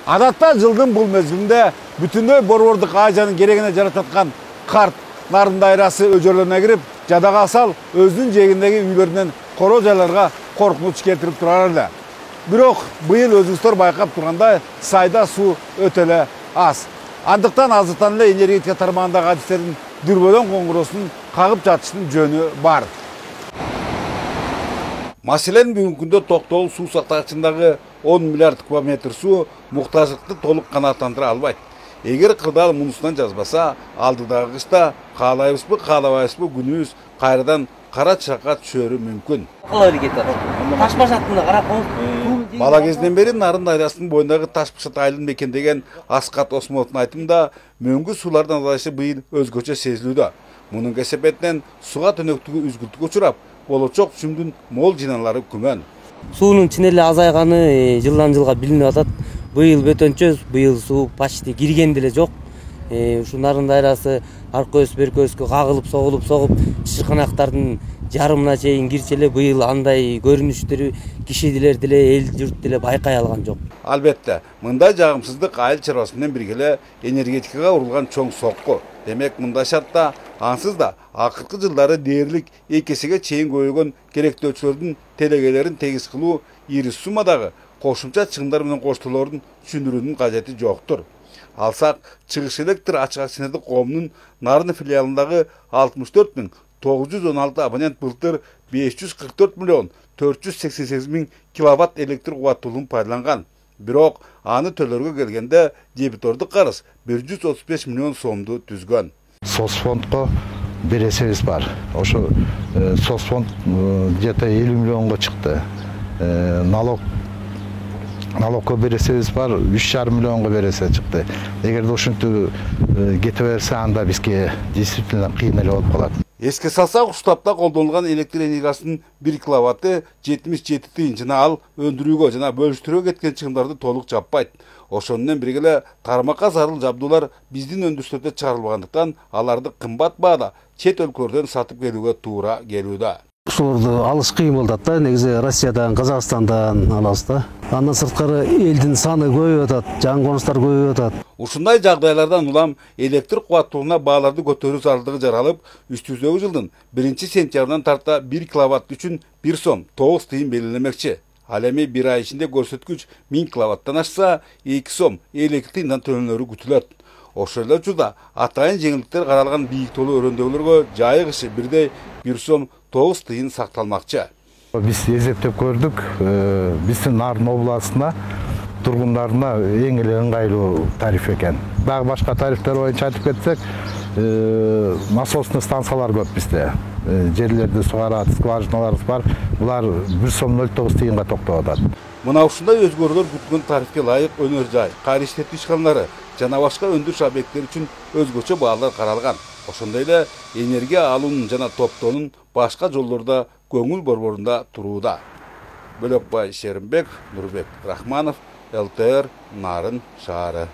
Адатта жылдың бұл мезгілінде бүтүндөй борбордук ажанын керегине жарататкан карт нарын дайрасы өжөрлөрүнө кирип, жадага сал өзүнүн жээгиндеги үйлөрүнөн короо жайларга коркунуч келтирип турар эле. Бирок быйыл өзүңүздөр байкап тургандай сайда суу өтө эле аз. Андыктан азыртан эле энергетика тармагындагы адистердин дүрбөлөң коңгуроосун кагып жатыштын жөнү бар. Маселен бүгүнкү күндө Токтогул суу сактагычындагы 10 миллиард кубометр суу муктаждыкты толук канааттандыра албайт. Эгер кырдаал мунусунан жазбаса, алдыдагы кышта каалайбызбы, каалабайбызбы күнүбүз кайрадан кара чыракка түшөрү мүмкүн. Таш башатында карап коңуз. Бала кезинен бери Нарын дайрасынын боюндагы Таш башат айылын мекендеген Аскат Осмоновдун айтымында, мөңгү суулардын азайышы быйыл өзгөчө сезилүүдө. Мунун кесепетинен суга төнөктүгү үзгүлтүккө учурап, болочок түшүмдүн мол жыйналары күмөн. Суунун чын эле азайганы жылдан жылга билинип атат. Быйыл бөтөнчө, быйыл суу почти кирген деле жок. Ушу Нарын дайрасы аркы өс берки өскө кагылып согулуп, чырканактардын жарымына чейин кирче эле быйыл андай көрүнүштөрү кишилер деле, эл журт деле байкай алган жок. Албетте, мындай жагымсыздык айыл чарбасы менен бирге эле энергетикага урулган чоң сокку. Демек, мындай шартта ансыз да акыркы жылдары дээрлик 2 эсеге чейин көбөйгөн керектөөчүлөрдүн телегелерин тегиз кылуу ири суммадагы кошумча чыгымдар менен коштоолорун түшүндүрүүнүн кажети жоктур. Алсак, Чыгыш электр ачык акционердик коомунун Нарын филиалындагы 64.916 абонент былтыр 544 миллион 488 миң киловатт электр кубаттуулугун пайдаланган. Бирок аны төлөргө келгенде дебитордук карыз 135 миллион сомду түзгөн. Соцфондко бересебиз бар. Ошо соцфонд где-то 50 миллионго чыкты. Налогко бересебиз бар, 3,5 миллионго бересе чыкты. Эгерде ушинтип кете берсе, анда бизге действительно кыйын эле болуп калат. Эске салсак, уштапта колдонулган электр энергиясынын 1 киловатты 77 тыйын жана ал өндүрүүгө жана бөлүштүрүүгө кеткен чыгымдарды толук жаппайт. Ошону менен бирге эле тармакка зарыл жабдуулар биздин өндүрүштөрдө чыгарылбагандыктан аларды кымбат баада чет өлкөлөрдөн сатып келүүгө туура келүүдө. Ушуларды алыш кыйын болуп атат да, негизи Россиядан, Казакстандан алабыз да. Андан сырткары элдин саны көбөйүп атат, жаңы конустар көбөйүп атат. Ушундай жагдайлардан улам электр кубаттуулугуна бааларды көтөрүү зарылдыгы жаралып, үстүбүздөгү жылдын 1-сентябрынан тарта 1 киловатт үчүн 1 сом 9 тыйын белгилемекчи. Ал эми 1 ай ичинде көрсөткүч 1000 киловаттан ашса, 2 сом 52 тыйындан төлөнөрү күтүлөт. Ошол эле учурда атайын жеңилдиктер каралган бийик толуу өрөөндөгүлөргө жайык иши бирдей 1 сом 9 тыйын сакталмакчы. Биз эзептеп көрдүк, биздин Нарын областына тургундарына эң эле ыңгайлуу тариф экен. Дагы башка тарифтер боюнча айтып кетсек, насосный станциялар көп бизде. Жерлерде сугарат, скважиналарыбыз бар. Булар 1 сом 09 тыйынга токтоп атат. Мына ушундай өзгөрүүлөр күткөн тарифке ылайык өнөр жай, кайры иштетүү ишканалары жана башка өндүрүш объекттери үчүн өзгөчө баалар каралган. Ошондой эле энергия алуунун жана топтоонун башка жолдордо көңүл борборунда турууда. Бөлөкбай Шеримбек, Нурбек Рахманов, ЛТР, Нарын шаары.